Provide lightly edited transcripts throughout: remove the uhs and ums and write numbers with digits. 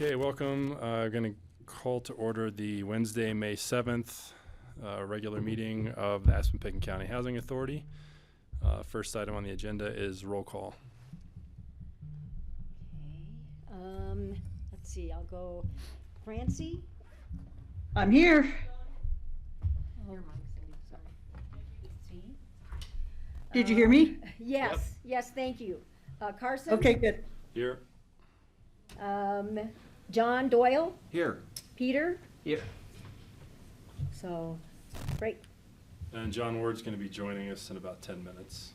Okay, welcome. Going to call to order the Wednesday, May 7th regular meeting of the Aspen Pitkin County Housing Authority. First item on the agenda is roll call. Okay. Let's see. I'll go. Francie. I'm here. Oh, see. Did you hear me? Yes. Yep. Yes. Thank you. Carson. Okay, good. Here. John Doyle. Here. Peter. Here. So, great. And John Ward's going to be joining us in about 10 minutes.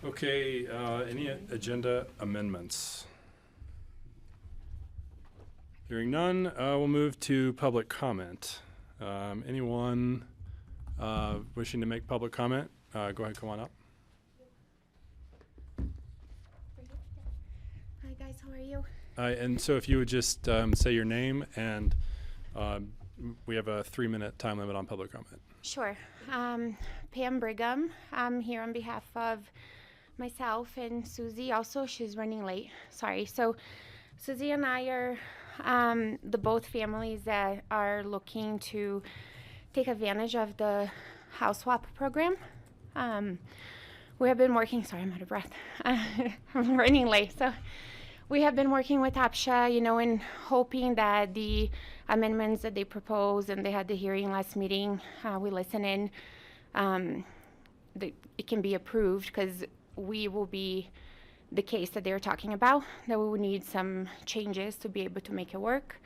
Okay, any agenda amendments? Hearing none, we'll move to public comment. Anyone wishing to make public comment, go ahead, come on up. Hi guys, how are you? And so if you would just say your name, and we have a 3-minute time limit on public comment. Sure. Pam Brigham. I'm here on behalf of myself and Susie. Also, she's running late. Sorry. So Susie and I are the both families that are looking to take advantage of the house swap program. We have been working, sorry, I'm out of breath. I'm running late. So we have been working with APCHA, you know, and hoping that the amendments that they proposed, and they had the hearing last meeting, we listen in, it can be approved, because we will be the case that they're talking about, that we would need some changes to be able to make it work.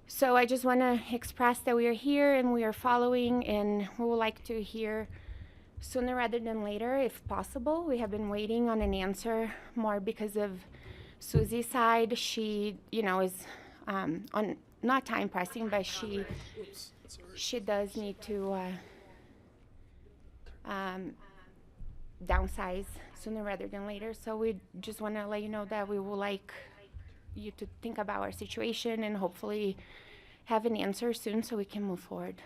So I just want to express that we are here and we are following, and we would like to hear sooner rather than later if possible. We have been waiting on an answer more because of Susie's side. She, you know, is on not time pressing, but she does need to downsize sooner rather than later. So we just want to let you know that we would like you to think about our situation and hopefully have an answer soon so we can move forward.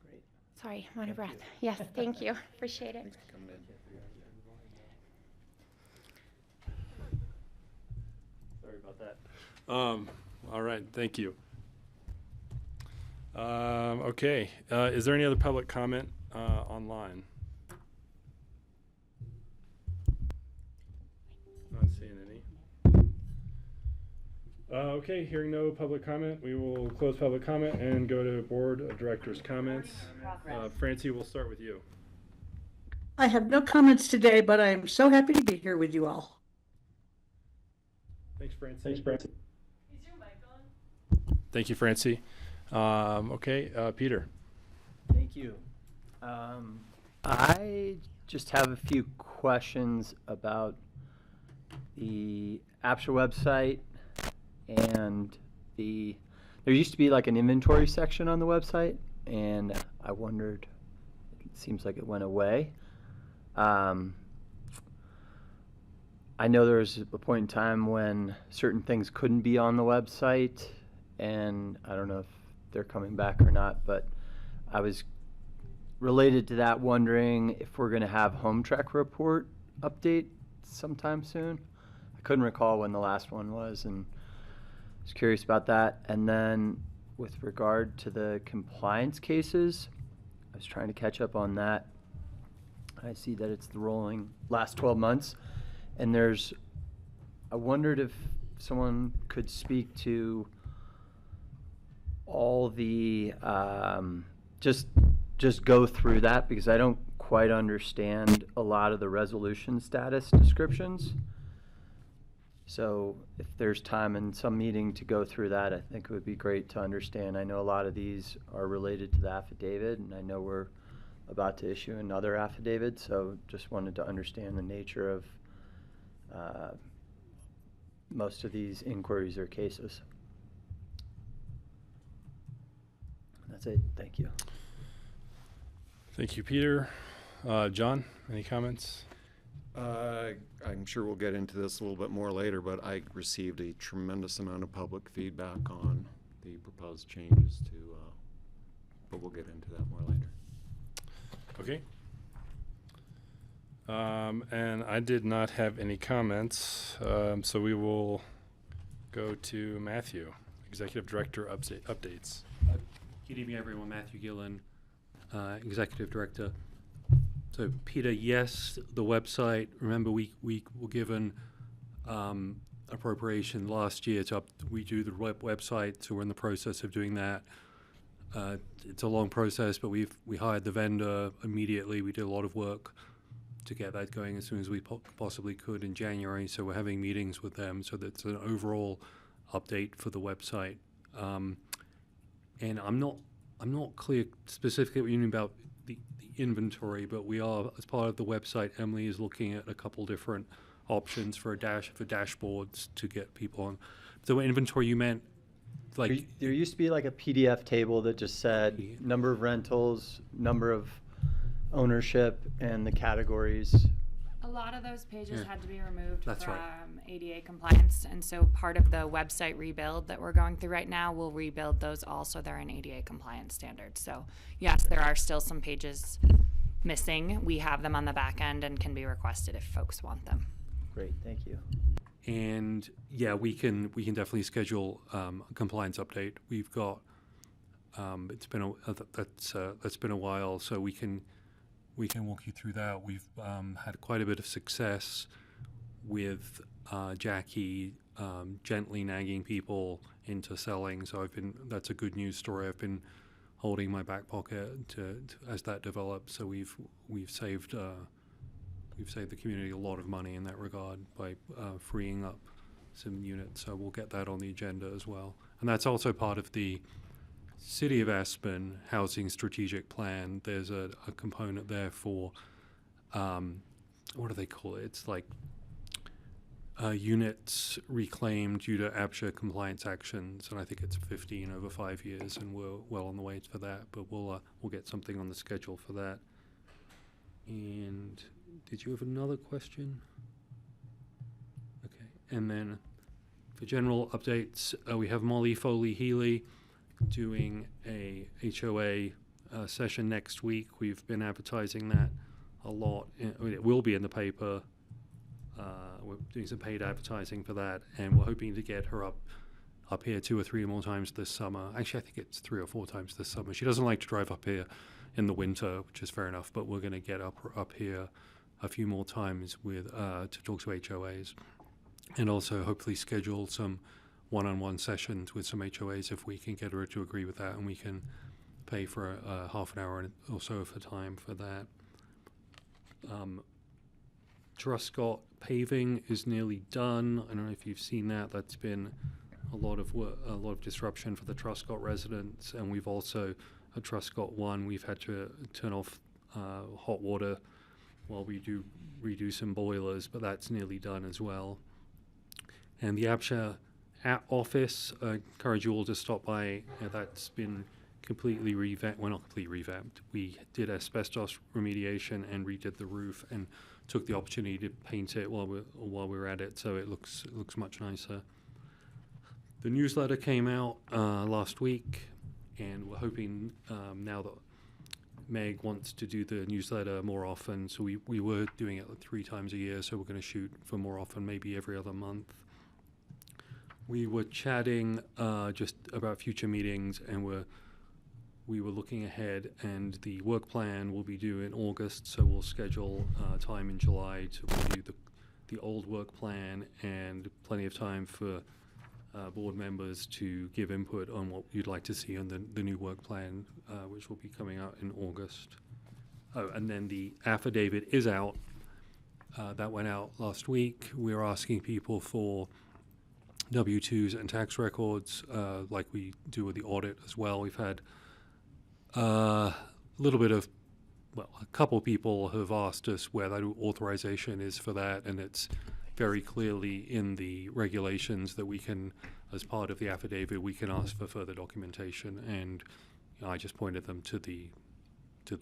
Great. Sorry, I'm out of breath. Yes, thank you. Appreciate it. Sorry about that. All right, thank you. Okay, is there any other public comment online? Not seeing any. Okay, hearing no public comment, we will close public comment and go to Board of Directors comments. Francie, we'll start with you. I have no comments today, but I'm so happy to be here with you all. Thanks, Francie. Is your mic on? Thank you, Francie. Okay, Peter. Thank you. I just have a few questions about the APCHA website, and there used to be like an inventory section on the website, and I wondered, it seems like it went away. I know there was a point in time when certain things couldn't be on the website, and I don't know if they're coming back or not, but I was related to that wondering if we're going to have home track report update sometime soon. I couldn't recall when the last one was, and I was curious about that. And then with regard to the compliance cases, I was trying to catch up on that. I see that it's the rolling last 12 months. And I wondered if someone could speak to all the, just go through that, because I don't quite understand a lot of the resolution status descriptions. So if there's time in some meeting to go through that, I think it would be great to understand. I know a lot of these are related to the affidavit, and I know we're about to issue another affidavit, so just wanted to understand the nature of most of these inquiries or cases. That's it. Thank you. Thank you, Peter. John, any comments? I'm sure we'll get into this a little bit more later, but I received a tremendous amount of public feedback on the proposed changes to, but we'll get into that more later. Okay. And I did not have any comments, so we will go to Matthew, Executive Director updates. Good evening, everyone. Matthew Gillen, Executive Director. So, Peter, yes, the website. Remember, we were given appropriation last year to redo the website, so we're in the process of doing that. It's a long process, but we hired the vendor immediately. We did a lot of work to get that going as soon as we possibly could in January. So we're having meetings with them. So that's an overall update for the website. And I'm not clear specifically what you mean about the inventory, but we are, as part of the website, Emily is looking at a couple different options for dashboards to get people on. So inventory, you meant like There used to be like a PDF table that just said number of rentals, number of ownership, and the categories. A lot of those pages had to be removed That's from right. ADA compliance, and so part of the website rebuild that we're going through right now will rebuild those also. They're in ADA compliance standards. So yes, there are still some pages missing. We have them on the back end and can be requested if folks want them. Great, thank you. And yeah, we can definitely schedule a compliance update. We've got it's been that's been a while, so we can walk you through that. We've had quite a bit of success with Jackie gently nagging people into selling. So that's a good news story. I've been holding my back pocket to as that develops. So we've saved the community a lot of money in that regard by freeing up some units. So we'll get that on the agenda as well. And that's also part of the City of Aspen Housing Strategic Plan. There's a component there for, what do they call it? It's like units reclaimed due to APCHA compliance actions, and I think it's 15 over 5 years, and we're well on the way for that. But we'll get something on the schedule for that. And did you have another question? Okay, and then for general updates, we have Molly Foley-Healy doing a HOA session next week. We've been advertising that a lot. It will be in the paper. We're doing some paid advertising for that, and we're hoping to get her up here 2 or 3 more times this summer. Actually, I think it's 3 or 4 times this summer. She doesn't like to drive up here in the winter, which is fair enough, but we're going to get up here a few more times with to talk to HOAs, and also hopefully schedule some one-on-one sessions with some HOAs if we can get her to agree with that, and we can pay for half an hour or so of her time for that. Truscott paving is nearly done. I don't know if you've seen that. That's been a lot of disruption for the Truscott residents, and we've also at Truscott 1 we've had to turn off hot water while we redo some boilers, but that's nearly done as well. And the APCHA office, I encourage you all to stop by. That's been completely revamped. Well, not completely revamped. We did asbestos remediation and redid the roof and took the opportunity to paint it while we were at it, so it looks much nicer. The newsletter came out last week, and we're hoping now that Meg wants to do the newsletter more often, so we were doing it 3 times a year, so we're going to shoot for more often, maybe every other month. We were chatting just about future meetings, and we were looking ahead, and the work plan will be due in August, so we'll schedule time in July to review the old work plan, and plenty of time for board members to give input on what you'd like to see on the new work plan, which will be coming out in August. Oh, and then the affidavit is out. That went out last week. We're asking people for W-2s and tax records, like we do with the audit as well. We've had a little bit of, a couple people have asked us where that authorization is for that, and it's very clearly in the regulations that we can, as part of the affidavit, we can ask for further documentation, and I just pointed them to the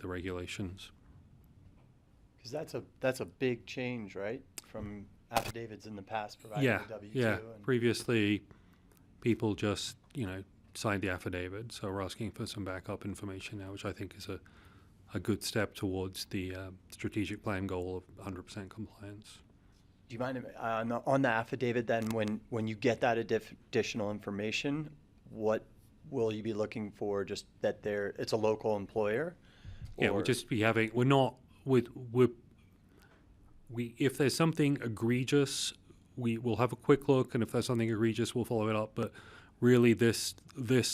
regulations. Because that's a big change, right, from affidavits in the past providing Yeah, the W-2. yeah. And Previously, people just, signed the affidavit, so we're asking for some backup information now, which I think is a good step towards the strategic plan goal of 100% compliance. Do you mind, on the affidavit then, when you get that additional information, what will you be looking for? Just that it's a local employer? Yeah, we'll Or- just be having, if there's something egregious, we will have a quick look, and if there's something egregious, we'll follow it up. But really, this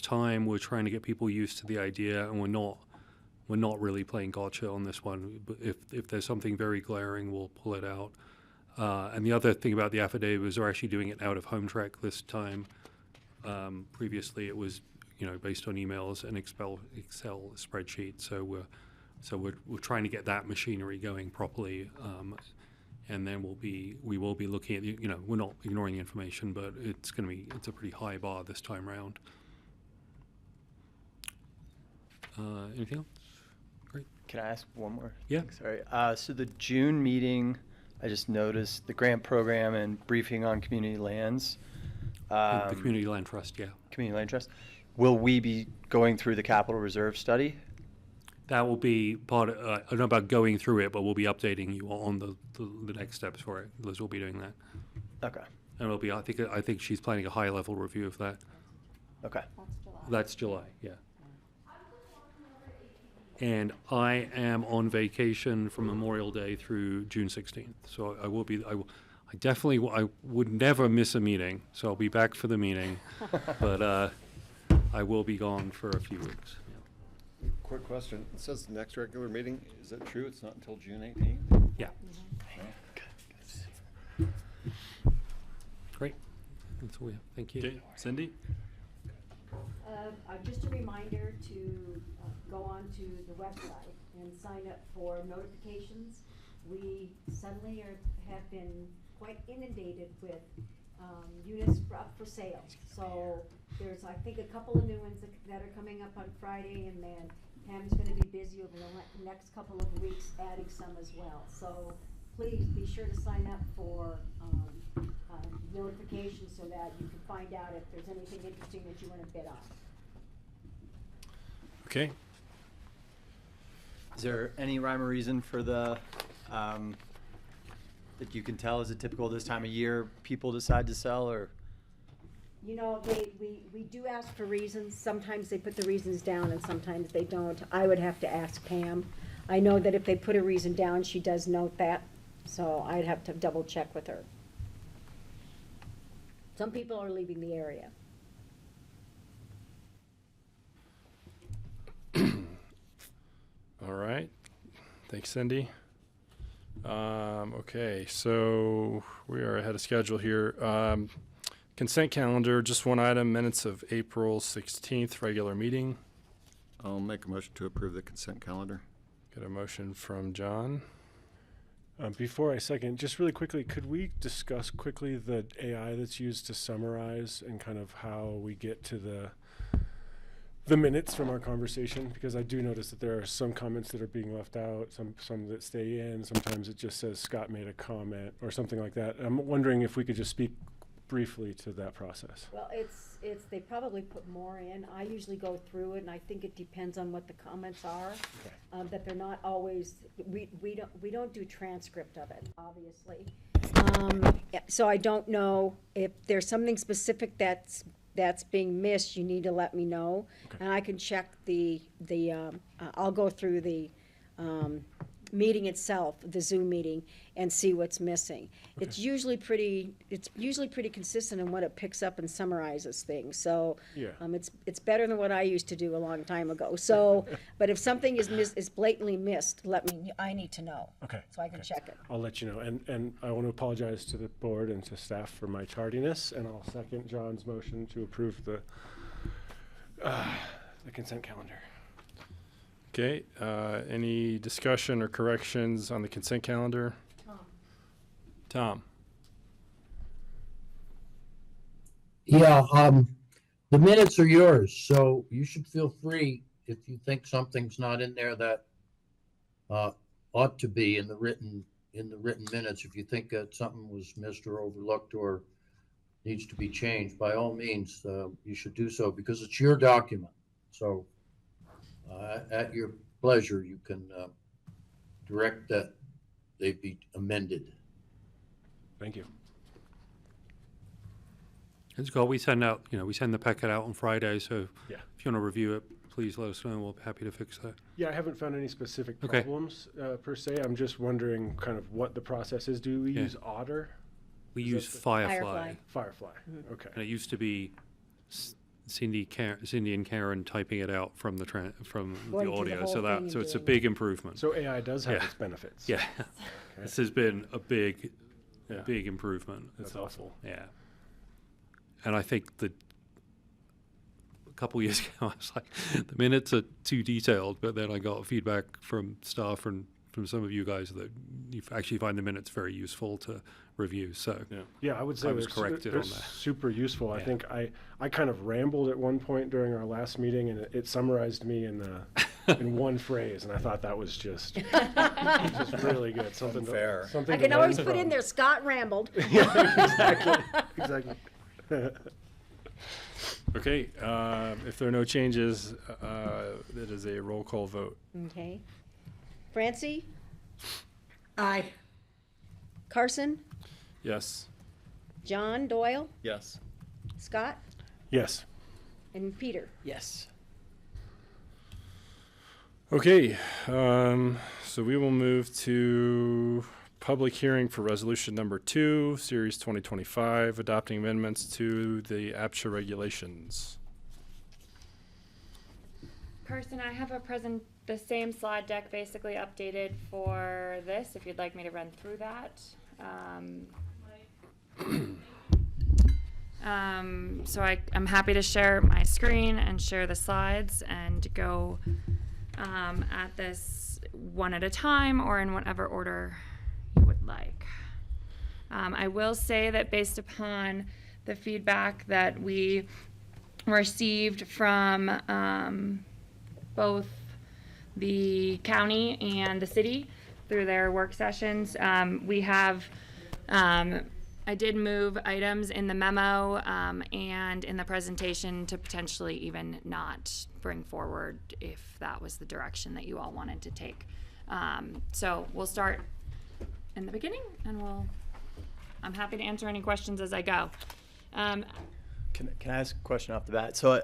time, we're trying to get people used to the idea, and we're not really playing gotcha on this one. But if there's something very glaring, we'll pull it out. And the other thing about the affidavit is we're actually doing it out of home track this time. Previously, it was based on emails and Excel spreadsheet. So we're trying to get that machinery going properly. And then we will be looking at we're not ignoring the information, but it's a pretty high bar this time around. Anything else? Great. Can I ask one more? Yeah. thing? Sorry. So the June meeting, I just noticed the grant program and briefing on community lands. The Community Land Trust, yeah. Community Land Trust. Will we be going through the capital reserve study? That will be part of, I don't know about going through it, but we'll be updating you on the next steps for it. Liz will be doing that. Okay. And it'll be, I think she's planning a high level review of that. Okay. That's July, yeah. And I am on vacation from Memorial Day through June 16th. So I would never miss a meeting. So I'll be back for the meeting, but I will be gone for a few weeks. Yeah. Quick question. It says the next regular meeting. Is that true? It's not until June 18th? Yeah. Great. That's all we have. Thank you. Okay, Cindy? Just a reminder to go on to the website and sign up for notifications. We suddenly have been quite inundated with units up for sale. So there's, I think, a couple of new ones that are coming up on Friday, and then Pam's going to be busy over the next couple of weeks adding some as well. So please be sure to sign up for notifications so that you can find out if there's anything interesting that you want to bid on. Okay. Is there any rhyme or reason for the, that you can tell, is it typical this time of year people decide to sell, or? We do ask for reasons. Sometimes they put the reasons down and sometimes they don't. I would have to ask Pam. I know that if they put a reason down, she does note that, so I'd have to double check with her. Some people are leaving the area. All right. Thanks, Cindy. Okay, so we are ahead of schedule here. Consent calendar, just one item, minutes of April 16th, regular meeting. I'll make a motion to approve the consent calendar. Got a motion from John. Before I second, just really quickly, could we discuss quickly the AI that's used to summarize and kind of how we get to the minutes from our conversation? Because I do notice that there are some comments that are being left out, some that stay in. Sometimes it just says Scott made a comment or something like that. I'm wondering if we could just speak briefly to that process. Well, they probably put more in. I usually go through it, and I think it depends on what the comments are. Okay. That they're not always, we don't do transcript of it, obviously. Yeah, so I don't know if there's something specific that's being missed, you need to let me know. Okay. And I can check I'll go through the meeting itself, the Zoom meeting, and see what's missing. Okay. It's usually pretty consistent in what it picks up and summarizes things. So Yeah. it's better than what I used to do a long time ago. So, but if something is blatantly missed, I need to know. Okay. So I can Okay. check it. I'll let you know. And I want to apologize to the board and to staff for my tardiness, and I'll second John's motion to approve the consent calendar. Okay, any discussion or corrections on the consent calendar? Tom? Yeah, the minutes are yours, so you should feel free if you think something's not in there that ought to be in the written minutes. If you think that something was missed or overlooked or needs to be changed, by all means, you should do so because it's your document. So at your pleasure, you can direct that they be amended. Thank you. It's cool. We send the packet out on Friday, so Yeah. if you want to review it, please let us know. We'll be happy to fix that. Yeah, I haven't found any specific Okay. problems per se. I'm just wondering kind of what the process is. Do we Yeah. use Otter? We Is use that the- Firefly, Firefly. Okay. and it used to be Cindy and Karen typing it out from the Going the through the audio. whole So thing so and it's a doing big improvement. So AI does have Yeah. its benefits. Yeah, this has been a big Yeah. improvement. That's It's awesome. Yeah, and I think that a couple years ago I was like, the minutes are too detailed, but then I got feedback from staff and from some of you guys that you actually find the minutes very useful to review. So Yeah, I would say I was they're corrected they're on that. super useful. I Yeah. think I kind of rambled at one point during our last meeting, and it summarized me in in one phrase, and I thought that was just really good. Something Unfair. Something I to can always learn put in from. there, Scott rambled. Exactly. Okay, if there are no changes, it is a roll call vote. Okay. Francie, Aye. Carson, Yes. John Doyle, Yes. Scott, Yes. and Peter. Yes. Okay, so we will move to public hearing for resolution number 2, series 2025, adopting amendments to the APCHA regulations. Carson, I have the same slide deck basically updated for this, if you'd like me to run through that. So I'm happy to share my screen and share the slides and go at this one at a time or in whatever order you would like. I will say that based upon the feedback that we received from both the county and the city through their work sessions, we have I did move items in the memo and in the presentation to potentially even not bring forward if that was the direction that you all wanted to take. So we'll start in the beginning, and I'm happy to answer any questions as I go. Can I ask a question off the bat? So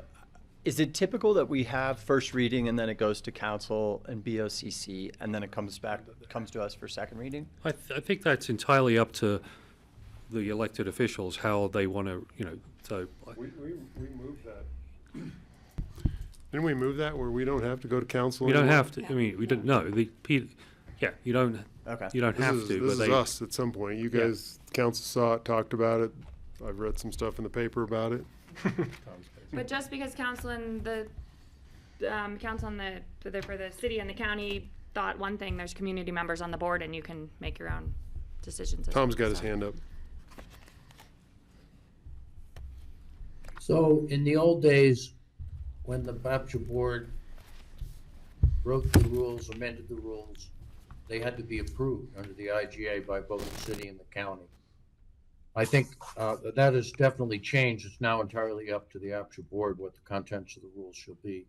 is it typical that we have first reading and then it goes to council and BOCC and then it comes to us for second reading? I think that's entirely up to the elected officials, how they want to, so. We moved that. Didn't we move that where we don't have to go to council? We don't anymore? have to, we don't, no, you don't, Okay. you don't have to, This but is they. us at some point. You guys, council saw it, talked about it. I've read some stuff in the paper about it. But just because council and the for the city and the county thought one thing, there's community members on the board, and you can make your own decisions. Tom's got his hand up. So in the old days, when the APCHA board wrote the rules, amended the rules, they had to be approved under the IGA by both the city and the county. I think that has definitely changed. It's now entirely up to the APCHA board what the contents of the rules shall be.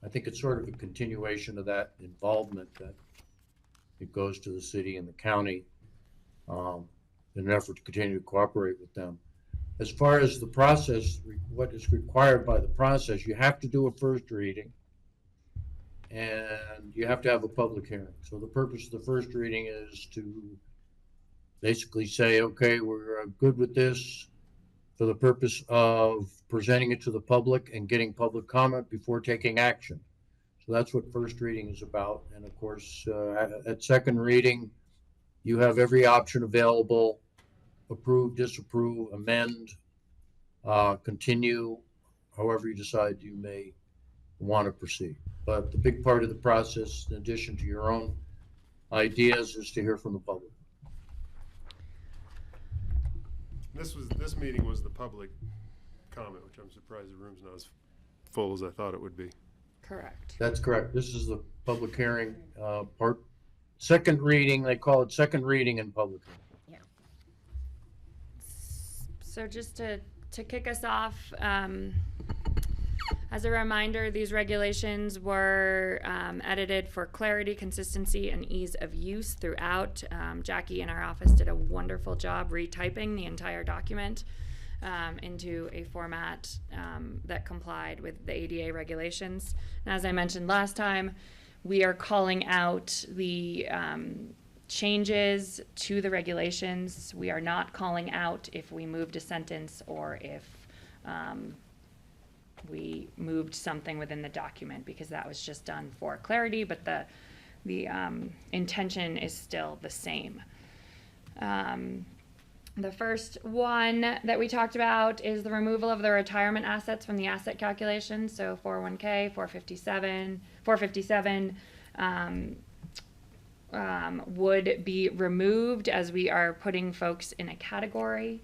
I think it's sort of a continuation of that involvement that it goes to the city and the county in an effort to continue to cooperate with them. As far as the process, what is required by the process, you have to do a first reading and you have to have a public hearing. So the purpose of the first reading is to basically say, okay, we're good with this for the purpose of presenting it to the public and getting public comment before taking action. So that's what first reading is about. And of course, at second reading, you have every option available: approve, disapprove, amend, continue, however you decide you may want to proceed. But the big part of the process, in addition to your own ideas, is to hear from the public. This meeting was the public comment, which I'm surprised the room's not as full as I thought it would be. Correct. That's correct. This is the public hearing part. Second reading, they call it second reading and public hearing. So just to kick us off, As a reminder, these regulations were edited for clarity, consistency, and ease of use throughout. Jackie in our office did a wonderful job retyping the entire document into a format that complied with the ADA regulations. And as I mentioned last time, we are calling out the changes to the regulations. We are not calling out if we moved a sentence or if we moved something within the document, because that was just done for clarity, but the intention is still the same. The first one that we talked about is the removal of the retirement assets from the asset calculation. So 401k, 457 would be removed as we are putting folks in a category.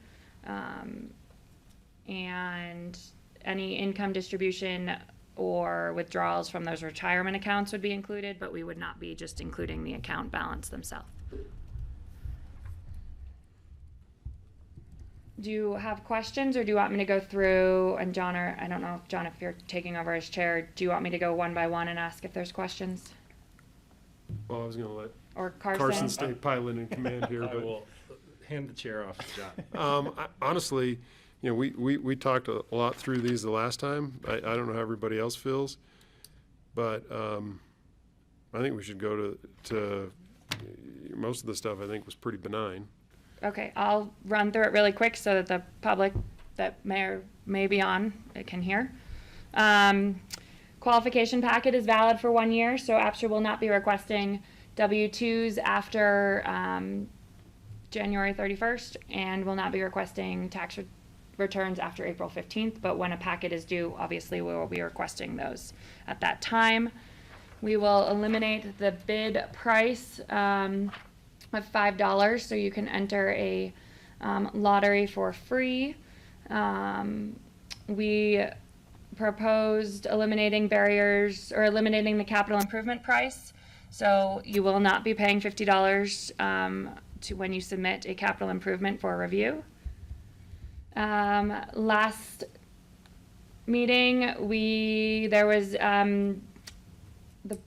And any income distribution or withdrawals from those retirement accounts would be included, but we would not be just including the account balance themselves. Do you have questions, or do you want me to go through, and John, or I don't know if John, if you're taking over as chair, do you want me to go one by one and ask if there's questions? Well, I was going to let Or Carson? Carson stay pilot in command here, I but will hand the chair off to John. Honestly, you know, we talked a lot through these the last time. I don't know how everybody else feels, but I think we should go to most of the stuff. I think was pretty benign. Okay, I'll run through it really quick so that the public that may be on it can hear. Qualification packet is valid for 1 year, so APCHA will not be requesting W-2s after January 31st, and will not be requesting tax returns after April 15th, but when a packet is due, obviously we will be requesting those at that time. We will eliminate the bid price of $5, so you can enter a lottery for free. We proposed eliminating barriers, or eliminating the capital improvement price, so you will not be paying $50 to when you submit a capital improvement for review. Last meeting, there was the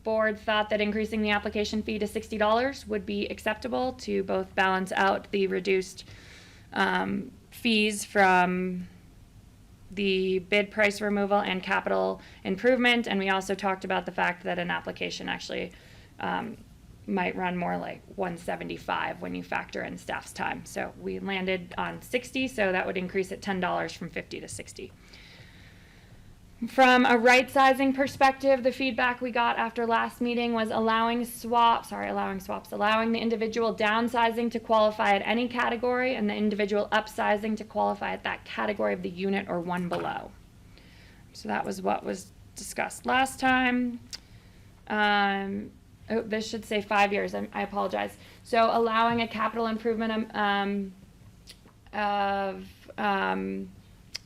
board thought that increasing the application fee to $60 would be acceptable to both balance out the reduced fees from the bid price removal and capital improvement. And we also talked about the fact that an application actually might run more like $175 when you factor in staff's time. So we landed on 60, so that would increase it $10 from 50 to 60. From a right sizing perspective, the feedback we got after last meeting was allowing the individual downsizing to qualify at any category, and the individual upsizing to qualify at that category of the unit or one below. So that was what was discussed last time. Oh, this should say 5 years. I apologize. So allowing a capital improvement of a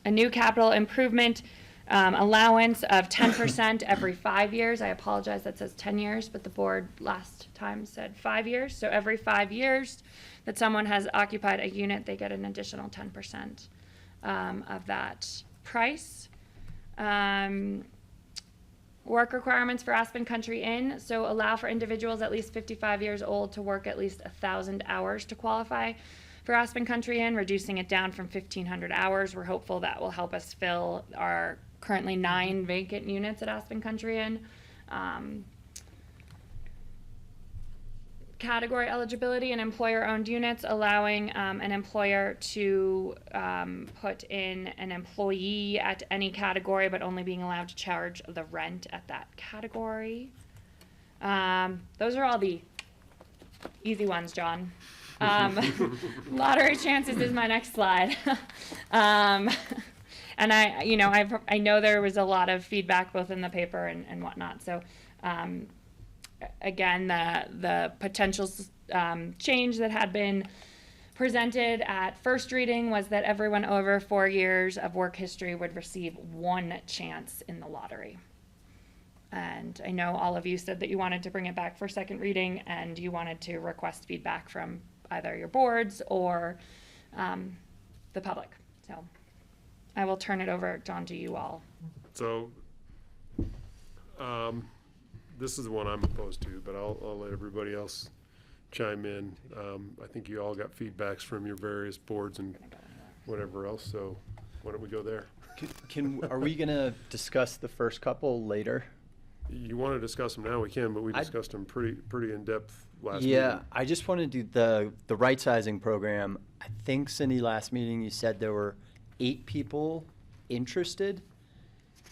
new capital improvement allowance of 10% every 5 years. I apologize, that says 10 years, but the board last time said 5 years. So every 5 years that someone has occupied a unit, they get an additional 10% of that price. Work requirements for Aspen Country Inn. So allow for individuals at least 55 years old to work at least 1,000 hours to qualify for Aspen Country Inn, reducing it down from 1,500 hours. We're hopeful that will help us fill our currently 9 vacant units at Aspen Country Inn. Category eligibility and employer-owned units, allowing an employer to put in an employee at any category, but only being allowed to charge the rent at that category. Those are all the easy ones, John. Lottery chances is my next slide. And I know there was a lot of feedback both in the paper and whatnot. So again, the potential change that had been presented at first reading was that everyone over 4 years of work history would receive 1 chance in the lottery. And I know all of you said that you wanted to bring it back for second reading, and you wanted to request feedback from either your boards or the public. So I will turn it over, John, to you all. So This is the one I'm opposed to, but I'll let everybody else chime in. I think you all got feedbacks from your various boards and whatever else, so why don't we go there? Are we gonna discuss the first couple later? You want to discuss them now, we can, but we discussed them pretty in-depth last meeting. Yeah, I just want to do the right sizing program. I think, Cindy, last meeting you said there were 8 people interested,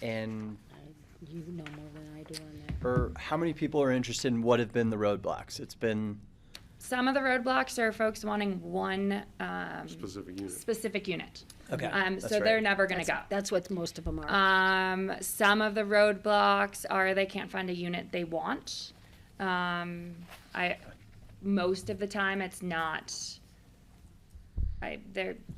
and You know more than I do on that. or how many people are interested and what have been the roadblocks? It's been, Some of the roadblocks are folks wanting one Specific unit. specific unit. okay. So that's they're right. never going to go. That's what most of them are. Some of the roadblocks are they can't find a unit they want. Most of the time it's not.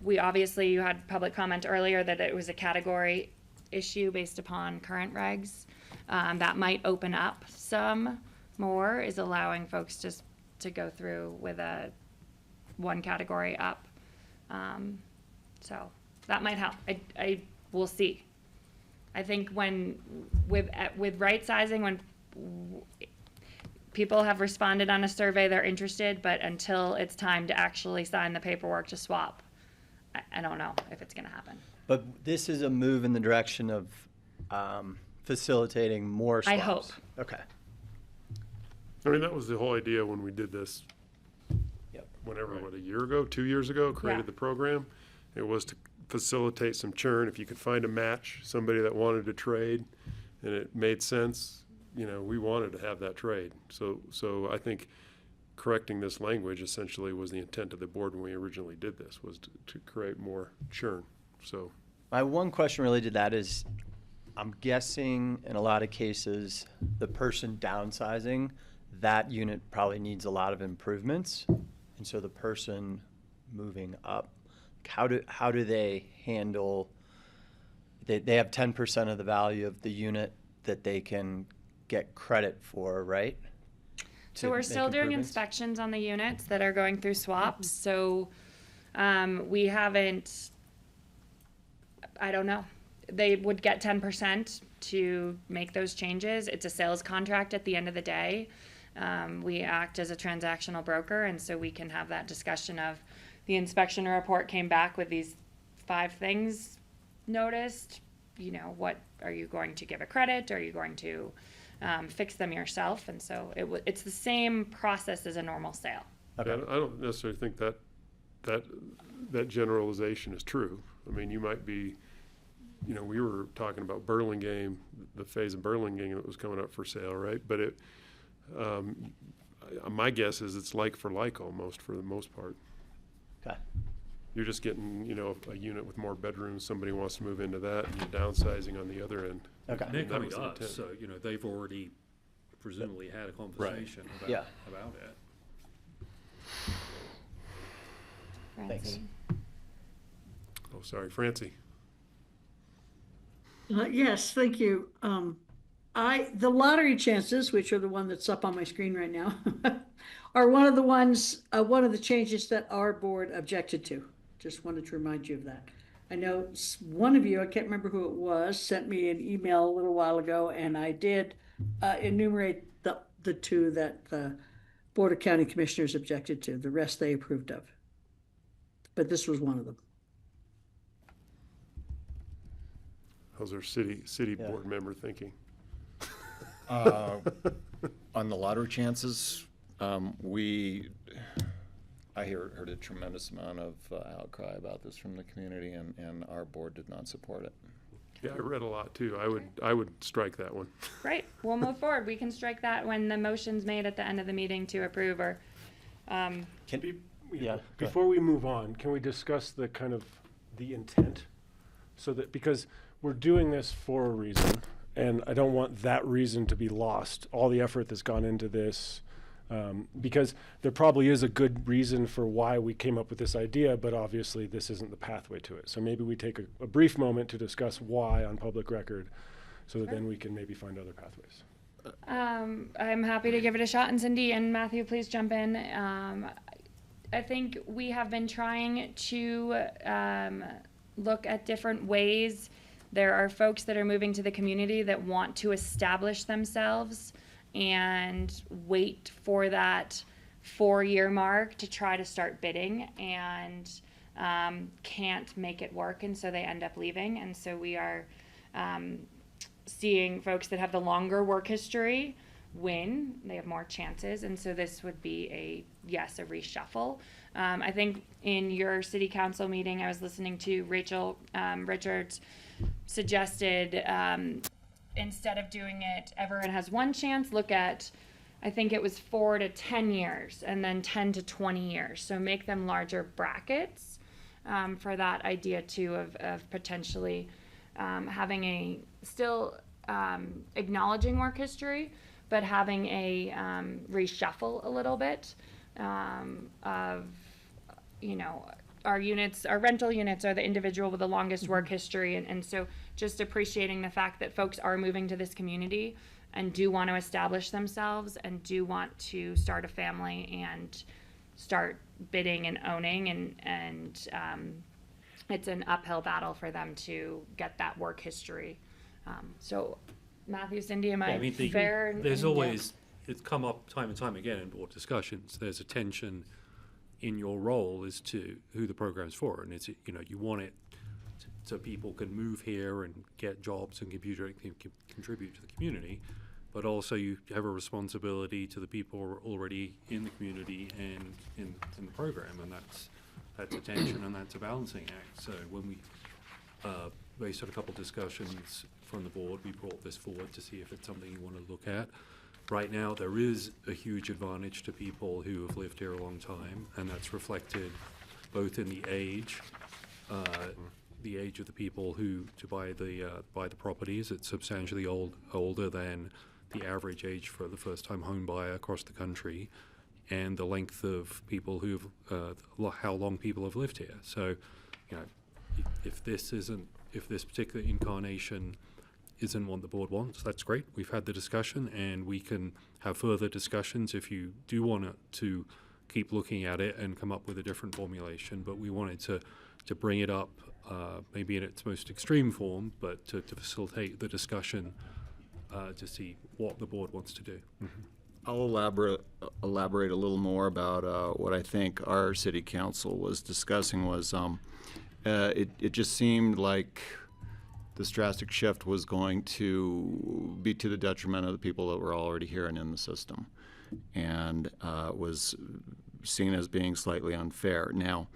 We obviously, you had public comment earlier that it was a category issue based upon current regs. That might open up some more, is allowing folks just to go through with a one category up. So that might help. I will see. I think with right sizing, when people have responded on a survey, they're interested, but until it's time to actually sign the paperwork to swap, I don't know if it's gonna happen. But this is a move in the direction of facilitating more swaps. I hope. Okay. I mean, that was the whole idea when we did this. Yep. Whenever, a year ago, 2 years ago, created Yeah. the program. It was to facilitate some churn. If you could find a match, somebody that wanted to trade, and it made sense, we wanted to have that trade. So I think correcting this language essentially was the intent of the board when we originally did this, was to create more churn. So My one question related to that is, I'm guessing in a lot of cases, the person downsizing, that unit probably needs a lot of improvements. And so the person moving up, how do they handle, they have 10% of the value of the unit that they can get credit for, right? So To we're make still doing improvements? inspections on the units that are going through swaps, so, we haven't, I don't know. They would get 10% to make those changes. It's a sales contract at the end of the day. We act as a transactional broker, and so we can have that discussion of the inspection report came back with these 5 things noticed. What are you going to give a credit? Are you going to fix them yourself? And so it's the same process as a normal sale. Okay. yeah, I don't necessarily think that generalization is true. I mean, you might be, we were talking about Burlingame, the phase of Burlingame that was coming up for sale, right? But my guess is it's like for like almost, for the most part. Okay. You're just getting, a unit with more bedrooms, somebody wants to move into that, and you're downsizing on the other end. Okay. And they're That coming was to the us, intent. so, presumably already presumably had a conversation Yeah. about it. Thanks. Francie? Oh, sorry, Francie. Yes, thank you. The lottery chances, which are the one that's up on my screen right now, are one of the changes that our board objected to. Just wanted to remind you of that. I know one of you, I can't remember who it was, sent me an email a little while ago, and I did enumerate the 2 that the Board of County Commissioners objected to. The rest they approved of. But this was one of them. How's our city Yeah. board member thinking? On the lottery chances, I heard a tremendous amount of outcry about this from the community, and our board did not support it. Yeah, I read a lot too. I would strike that one. Great, we'll move forward. We can strike that when the motion's made at the end of the meeting to approve or, Yeah. Before we move on, can we discuss the kind of the intent? So that, because we're doing this for a reason, and I don't want that reason to be lost. All the effort that's gone into this, because there probably is a good reason for why we came up with this idea, but obviously this isn't the pathway to it. So maybe we take a brief moment to discuss why on public record, so that then we can maybe find other pathways. I'm happy to give it a shot, and Cindy and Matthew, please jump in. I think we have been trying to look at different ways There are folks that are moving to the community that want to establish themselves and wait for that 4-year mark to try to start bidding, and can't make it work, and so they end up leaving. And so we are seeing folks that have the longer work history win. They have more chances, and so this would be a reshuffle. I think in your city council meeting, I was listening to Rachel Richards suggested instead of doing it, everyone has one chance, look at, I think it was 4 to 10 years, and then 10 to 20 years. So make them larger brackets for that idea too of potentially having a still acknowledging work history, but having a reshuffle a little bit of, you know, our rental units are the individual with the longest work history. And so just appreciating the fact that folks are moving to this community and do want to establish themselves and do want to start a family and start bidding and owning, and it's an uphill battle for them to get that work history. So Matthew, Cindy, am I fair? There's always, it's come up time and time again in board discussions, there's a tension in your role as to who the program's for, and it's, you know, you want it so people can move here and get jobs and contribute to the community, but also you have a responsibility to the people who are already in the community and in the program, and that's a tension and that's a balancing act. So when we, based on a couple discussions from the board, we brought this forward to see if it's something you want to look at. Right now, there is a huge advantage to people who have lived here a long time, and that's reflected both in the age of the people who to buy the properties. It's substantially older than the average age for the first-time home buyer across the country, and the length of people who've how long people have lived here. So, you know, if this particular incarnation isn't what the board wants, that's great. We've had the discussion, and we can have further discussions if you do want to keep looking at it and come up with a different formulation. But we wanted to bring it up, maybe in its most extreme form, but to facilitate the discussion to see what the board wants to do. Mm-hmm. I'll elaborate a little more about what I think our city council was discussing was it just seemed like this drastic shift was going to be to the detriment of the people that were already here and in the system, and was seen as being slightly unfair. Now,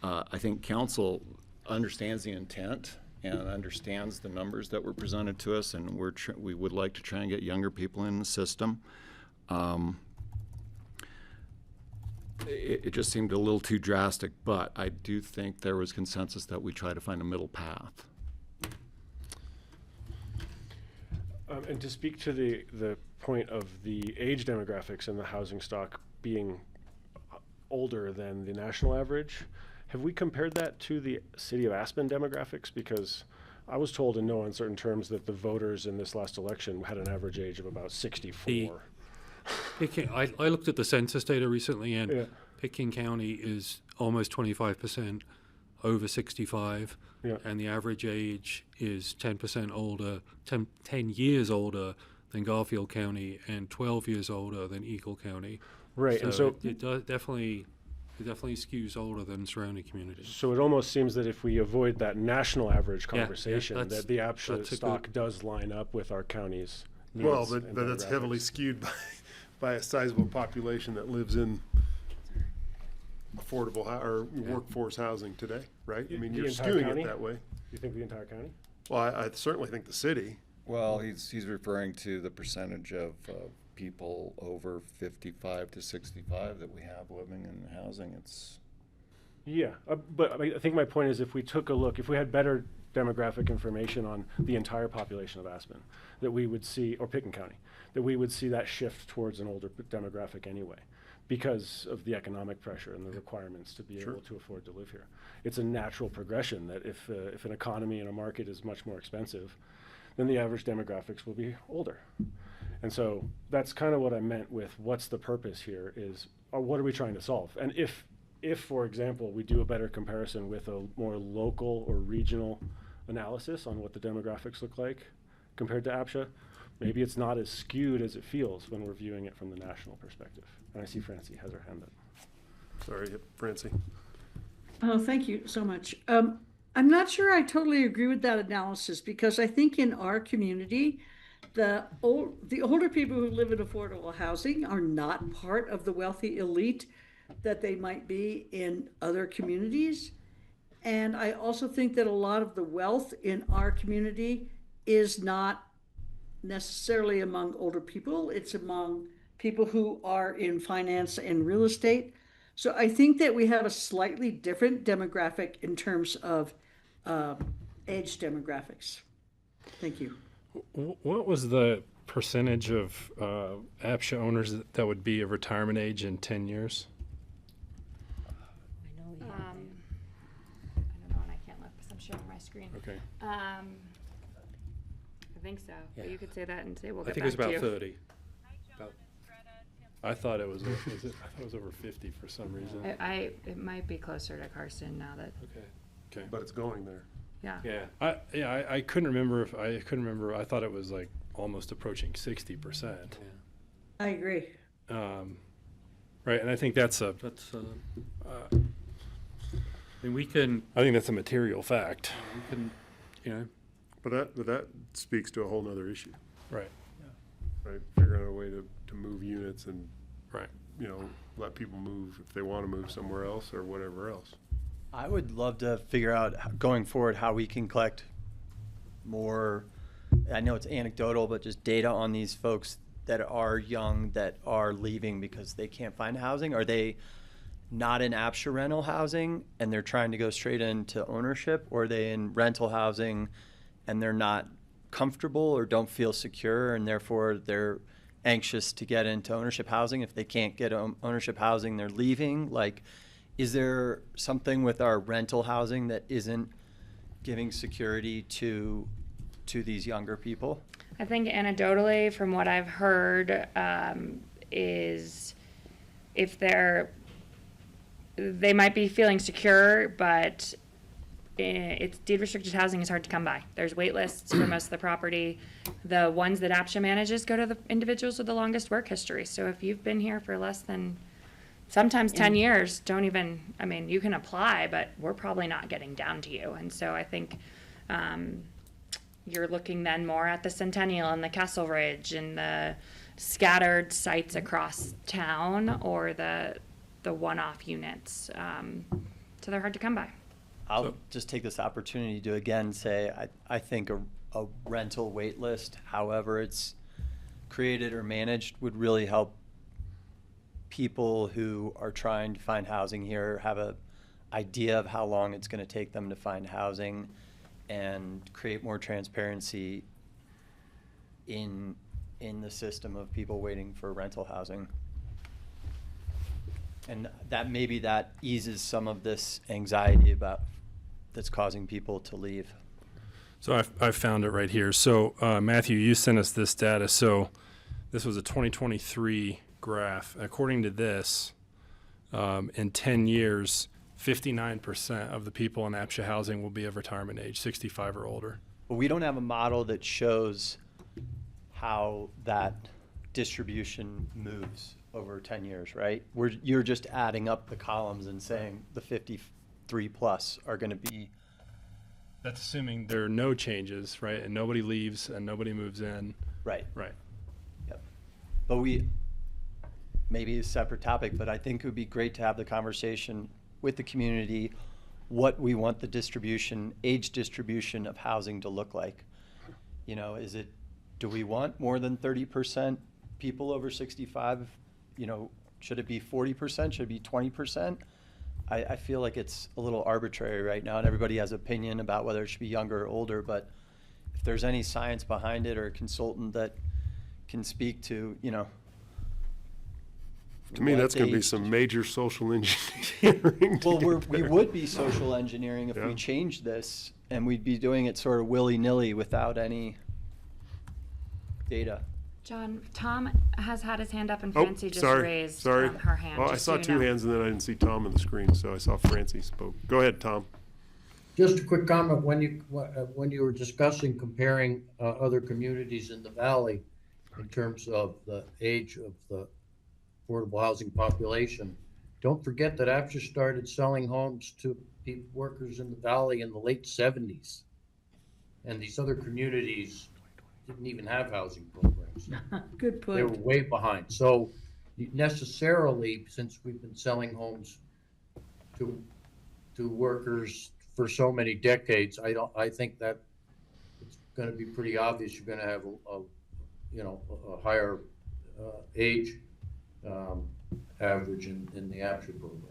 I think council understands the intent and understands the numbers that were presented to us, and we would like to try and get younger people in the system. It just seemed a little too drastic, but I do think there was consensus that we try to find a middle path. And to speak to the point of the age demographics and the housing stock being older than the national average, have we compared that to the city of Aspen demographics? Because I was told in no uncertain terms that the voters in this last election had an average age of about 64. I looked at the census data recently, and Pitkin County is almost 25% over 65, and the average age is 10% older, 10 years older than Garfield County, and 12 years older than Eagle County. Right, so and so it definitely skews older than surrounding communities. So it almost seems that if we avoid that national average conversation, that the APCHA stock does line up with our county's needs. Well, but it's heavily skewed by a sizable population that lives in affordable or workforce housing today, right? I mean, you're skewing it that way. You think the entire county? Well, I certainly think the city. Well, he's referring to the percentage of people over 55 to 65 that we have living in housing. It's but I think my point is, if we took a look, if we had better demographic information on the entire population of Aspen, that we would see, or Pitkin County, that we would see that shift towards an older demographic anyway, because of the economic pressure and the requirements to be able to afford to live here. It's a natural progression that if an economy and a market is much more expensive, then the average demographics will be older. And so that's kind of what I meant with what's the purpose here is, or what are we trying to solve? And if for example, we do a better comparison with a more local or regional analysis on what the demographics look like compared to APCHA, maybe it's not as skewed as it feels when we're viewing it from the national perspective. And I see Francie has her hand up. Sorry, Francie. Oh, thank you so much. I'm not sure I totally agree with that analysis, because I think in our community, the older people who live in affordable housing are not part of the wealthy elite that they might be in other communities. And I also think that a lot of the wealth in our community is not necessarily among older people. It's among people who are in finance and real estate. So I think that we have a slightly different demographic in terms of age demographics. Thank you. What was the percentage of APCHA owners that would be of retirement age in 10 years? I know we have I don't know, and I can't look because I'm sharing my screen. Okay. I think so. But you could say that and say we'll I get think it was back about to you. 30. I thought it was over 50 for some reason. It might be closer to Carson now that, Okay. But it's going there. yeah. Yeah. I couldn't remember I thought it was like almost approaching 60%. I agree. Right, and I think that's I mean, we can, I think that's a material fact. But that speaks to a whole nother issue, Right. right? Figuring out a way to move units and, Right. let people move if they want to move somewhere else or whatever else. I would love to figure out going forward how we can collect more, I know it's anecdotal, but just data on these folks that are young, that are leaving because they can't find housing. Are they not in APCHA rental housing and they're trying to go straight into ownership? Or are they in rental housing and they're not comfortable or don't feel secure, and therefore they're anxious to get into ownership housing? If they can't get ownership housing, they're leaving. Like, is there something with our rental housing that isn't giving security to these younger people? I think anecdotally, from what I've heard, is if they might be feeling secure, but it's deed restricted housing is hard to come by. There's wait lists for most of the property. The ones that APCHA manages go to the individuals with the longest work history. So if you've been here for less than sometimes 10 years, you can apply, but we're probably not getting down to you. And so I think you're looking then more at the Centennial and the Castle Ridge and the scattered sites across town, or the one-off units. So they're hard to come by. I'll just take this opportunity to again say I think a rental wait list, however it's created or managed, would really help people who are trying to find housing here have a idea of how long it's going to take them to find housing, and create more transparency in the system of people waiting for rental housing. And that maybe that eases some of this anxiety that's causing people to leave. So I found it right here. So Matthew, you sent us this data. So this was a 2023 graph. According to this, in 10 years, 59% of the people in APCHA housing will be of retirement age, 65 or older. But we don't have a model that shows how that distribution moves over 10 years, right? You're just adding up the columns and saying the 53 plus are going to be. That's assuming there are no changes, right? And nobody leaves and nobody moves in. Right. Right. Yep. But maybe a separate topic, but I think it would be great to have the conversation with the community, what we want the age distribution of housing to look like. Do we want more than 30% people over 65? Should it be 40%? Should it be 20%? I feel like it's a little arbitrary right now, and everybody has opinion about whether it should be younger or older, but if there's any science behind it or a consultant that can speak to, To me, that's going to be some major social engineering. Well, we would be social engineering if we changed this, and we'd be doing it sort of willy-nilly without any data. John, Tom has had his hand up, and Francie just raised her hand. Oh, I just saw so you two know. hands, and then I didn't see Tom on the screen, so I saw Francie spoke. Go ahead, Tom. Just a quick comment, when you were discussing comparing other communities in the valley in terms of the age of the affordable housing population, don't forget that APCHA started selling homes to workers in the valley in the late 70s. And these other communities didn't even have housing programs. Good They were point. way behind. So necessarily, since we've been selling homes to workers for so many decades, I think that it's going to be pretty obvious you're going to have a higher age average in the APCHA program.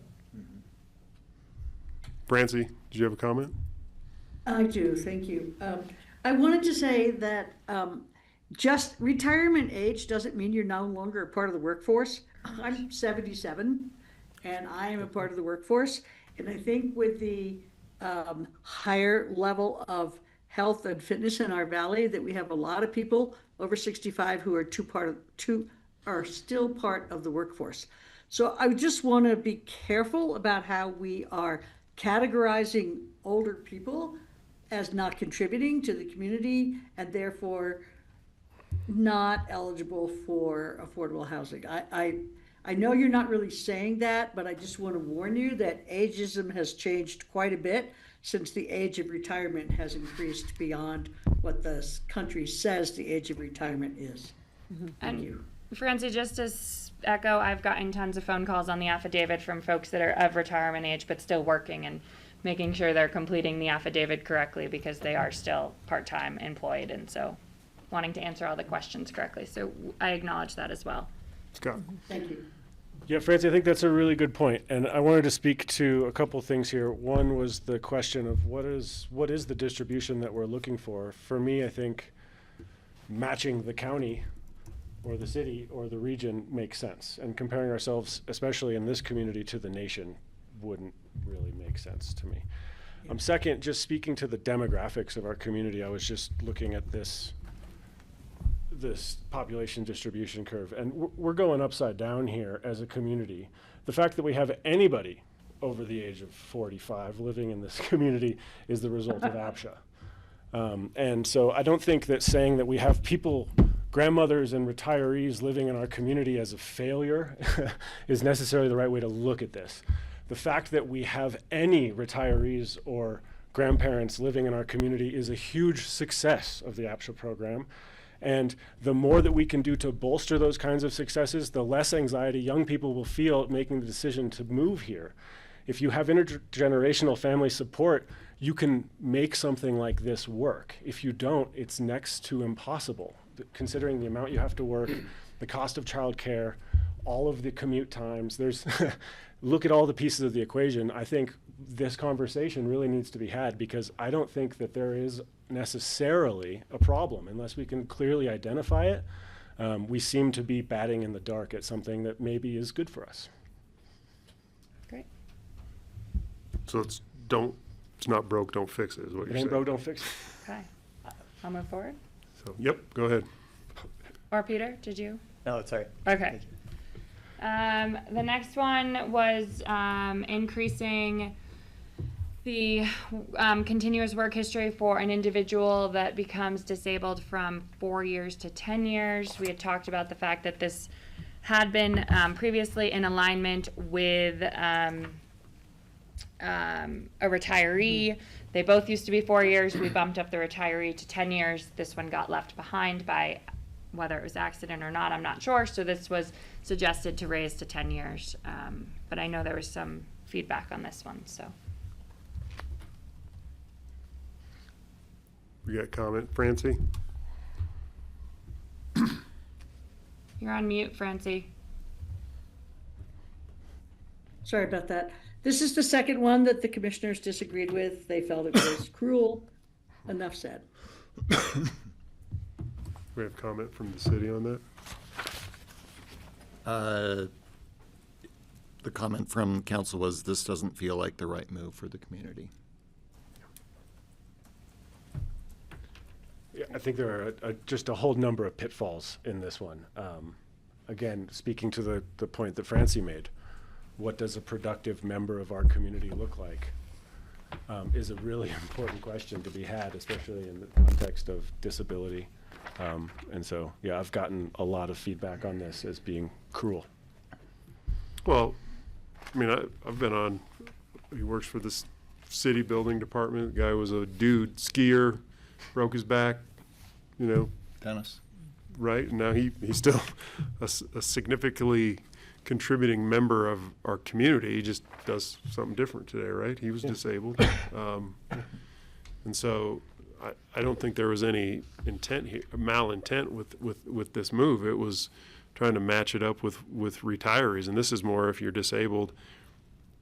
Francie, did you have a comment? I do, thank you. I wanted to say that just retirement age doesn't mean you're no longer a part of the workforce. I'm 77 and I am a part of the workforce. And I think with the higher level of health and fitness in our valley, that we have a lot of people over 65 who are still part of the workforce. So I just want to be careful about how we are categorizing older people as not contributing to the community and therefore not eligible for affordable housing. I know you're not really saying that, but I just want to warn you that ageism has changed quite a bit since the age of retirement has increased beyond what the country says the age of retirement is. Thank you. Francie, just to echo, I've gotten tons of phone calls on the affidavit from folks that are of retirement age but still working, and making sure they're completing the affidavit correctly because they are still part-time employed, and so wanting to answer all the questions correctly. So I acknowledge that as well. Scott? Thank you. Yeah, Francie, I think that's a really good point, and I wanted to speak to a couple things here. One was the question of what is the distribution that we're looking for. For me, I think matching the county or the city or the region makes sense, and comparing ourselves, especially in this community, to the nation wouldn't really make sense to me. Second, just speaking to the demographics of our community, I was just looking at this population distribution curve, and we're going upside down here as a community. The fact that we have anybody over the age of 45 living in this community is the result of APCHA. And so I don't think that saying that we have people, grandmothers and retirees living in our community as a failure is necessarily the right way to look at this. The fact that we have any retirees or grandparents living in our community is a huge success of the APCHA program. And the more that we can do to bolster those kinds of successes, the less anxiety young people will feel making the decision to move here. If you have intergenerational family support, you can make something like this work. If you don't, it's next to impossible, considering the amount you have to work, the cost of childcare, all of the commute times. Look at all the pieces of the equation. I think this conversation really needs to be had, because I don't think that there is necessarily a problem unless we can clearly identify it. We seem to be batting in the dark at something that maybe is good for us. Great. So it's not broke, don't fix it, is what If you're it ain't saying. broke, don't fix it. Okay. I'll move forward. So, yep, go ahead. Or Peter, did you? No, it's all right. Okay. The next one was increasing the continuous work history for an individual that becomes disabled from 4 years to 10 years. We had talked about the fact that this had been previously in alignment with a retiree. They both used to be 4 years. We bumped up the retiree to 10 years. This one got left behind by whether it was accident or not, I'm not sure. So this was suggested to raise to 10 years. But I know there was some feedback on this one, so. We got a comment, Francie? You're on mute, Francie. Sorry about that. This is the second one that the commissioners disagreed with. They felt it was cruel. Enough said. We have comment from the city on that? The comment from council was this doesn't feel like the right move for the community. Yeah, I think there are just a whole number of pitfalls in this one. Again, speaking to the point that Francie made, what does a productive member of our community look like? is a really important question to be had, especially in the context of disability. And so, yeah, I've gotten a lot of feedback on this as being cruel. Well, I mean, I've been on, he works for this city building department. The guy was a dude, skier, broke his back, you know, Dennis. right? And now he's still a significantly contributing member of our community. He just does something different today, right? He was disabled. And so I don't think there was any intent here, malintent with this move. It was trying to match it up with retirees. And this is more if you're disabled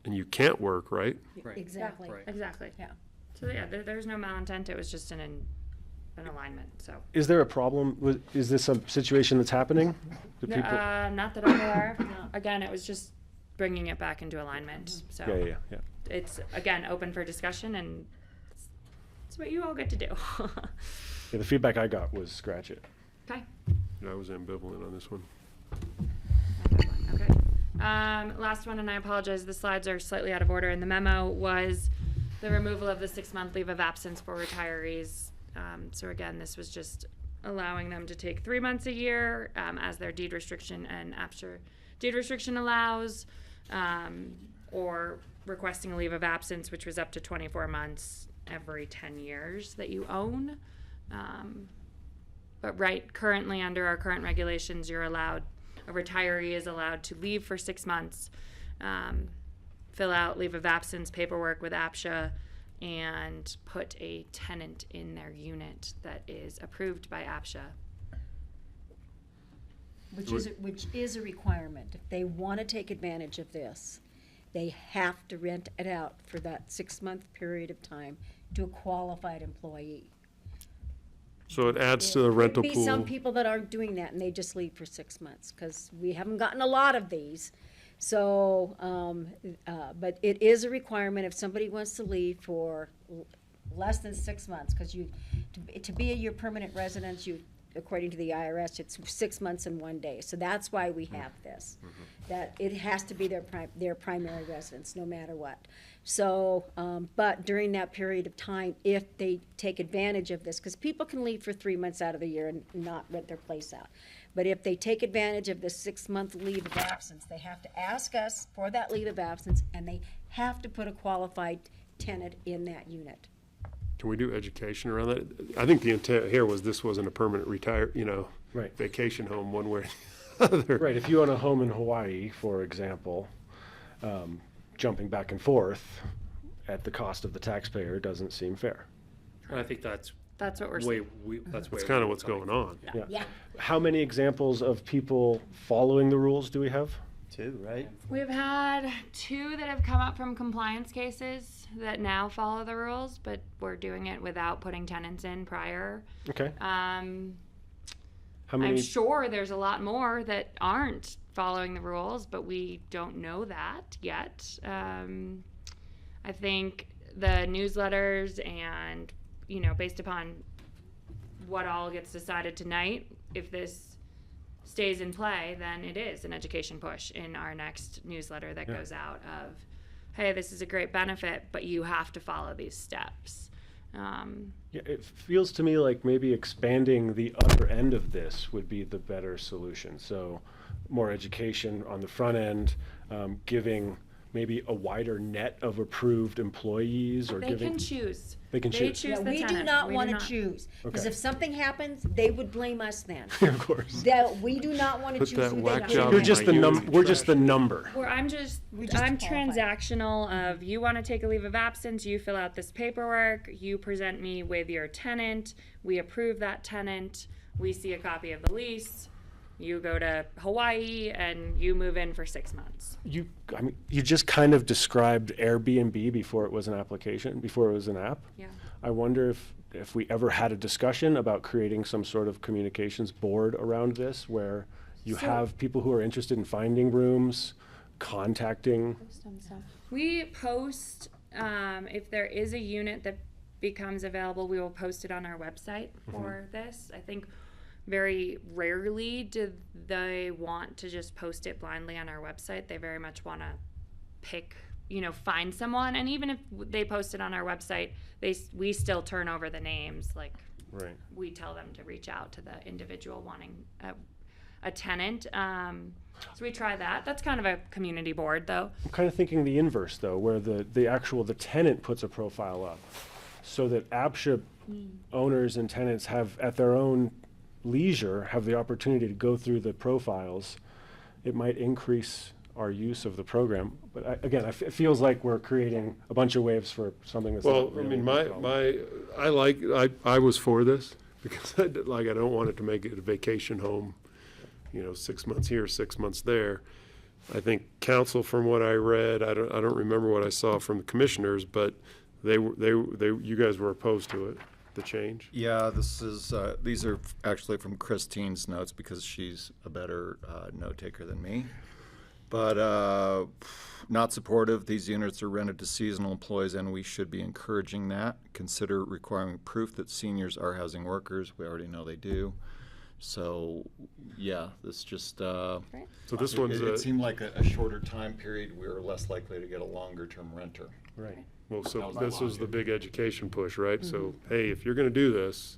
and you can't work, right? Right. Exactly. Right. Exactly. Yeah. So yeah, there's no malintent. It was just an alignment. So Is there a problem with, is this a situation that's happening? Do no, people? not that I'm aware. No. Again, it was just bringing it back into alignment. So Yeah. it's again open for discussion, and it's what you all get to do. Yeah, the feedback I got was scratch it. Okay. I was ambivalent on this one. Okay. Last one, and I apologize, the slides are slightly out of order in the memo, was the removal of the 6-month leave of absence for retirees. So again, this was just allowing them to take 3 months a year as their deed restriction and APCHA deed restriction allows, or requesting a leave of absence, which was up to 24 months every 10 years that you own. But right, currently under our current regulations, you're allowed, a retiree is allowed to leave for 6 months, fill out leave of absence paperwork with APCHA, and put a tenant in their unit that is approved by APCHA. Which is a requirement. If they want to take advantage of this, they have to rent it out for that 6-month period of time to a qualified employee. So it adds to the rental There could be some pool. people that aren't doing that, and they just leave for 6 months, because we haven't gotten a lot of these. So, but it is a requirement if somebody wants to leave for less than 6 months, because to be your permanent residence, according to the IRS, it's 6 months and 1 day. So that's why we have this, that it has to be their primary residence, no matter what. So, but during that period of time, if they take advantage of this, because people can leave for 3 months out of the year and not rent their place out. But if they take advantage of this 6-month leave of absence, they have to ask us for that leave of absence, and they have to put a qualified tenant in that unit. Can we do education around that? I think the intent here was this wasn't a permanent Right. vacation home one way or the other. Right, if you own a home in Hawaii, for example, jumping back and forth at the cost of the taxpayer doesn't seem fair. And I think that's That's what we're way, saying. that's That's kind of what's going on. Yeah. How many examples of people following the rules do we have? 2, right? We've had 2 that have come up from compliance cases that now follow the rules, but we're doing it without putting tenants in prior. Okay. How I'm many? sure there's a lot more that aren't following the rules, but we don't know that yet. I think the newsletters and, based upon what all gets decided tonight, if this stays in play, then it is an education push in our next newsletter that goes out of, hey, this is a great benefit, but you have to follow these steps. Yeah, it feels to me like maybe expanding the other end of this would be the better solution. So more education on the front end, giving maybe a wider net of approved employees, or They giving. can choose. They can choose. choose the We do tenant. not We want do to not. choose, because Okay. if something happens, they would blame us then. Of course. That, we do not want to Put choose that who they whack blame. job You're in just my the unit. we're just the number. Or I'm just qualified. transactional of, you want to take a leave of absence, you fill out this paperwork, you present me with your tenant, we approve that tenant, we see a copy of the lease, you go to Hawaii and you move in for 6 months. You just kind of described Airbnb before it was an application, before it was an app. Yeah. I wonder if we ever had a discussion about creating some sort of communications board around this, where you have people who are interested in finding rooms, contacting. We post, if there is a unit that becomes available, we will post it on our website for this. I think very rarely do they want to just post it blindly on our website. They very much want to pick, find someone. And even if they post it on our website, we still turn over the names. Like, Right. we tell them to reach out to the individual wanting a tenant. So we try that. That's kind of a community board, though. I'm kind of thinking the inverse, though, where the tenant puts a profile up, so that APCHA owners and tenants have, at their own leisure, have the opportunity to go through the profiles. It might increase our use of the program, but it feels like we're creating a bunch of waves for something that's Well, not really I mean, a problem. I was for this because I don't want it to make it a vacation home, 6 months here, 6 months there. I think council, from what I read, I don't remember what I saw from the commissioners, but you guys were opposed to it, the change. Yeah, these are actually from Christine's notes because she's a better note taker than me. But not supportive. These units are rented to seasonal employees, and we should be encouraging that. Consider requiring proof that seniors are housing workers. We already know they do. So, yeah, this just, So this one's it seemed like a shorter time period. We were less likely to get a longer-term renter. Right. well, That so was my this was the logic. big education push, right? So, hey, if you're gonna do this,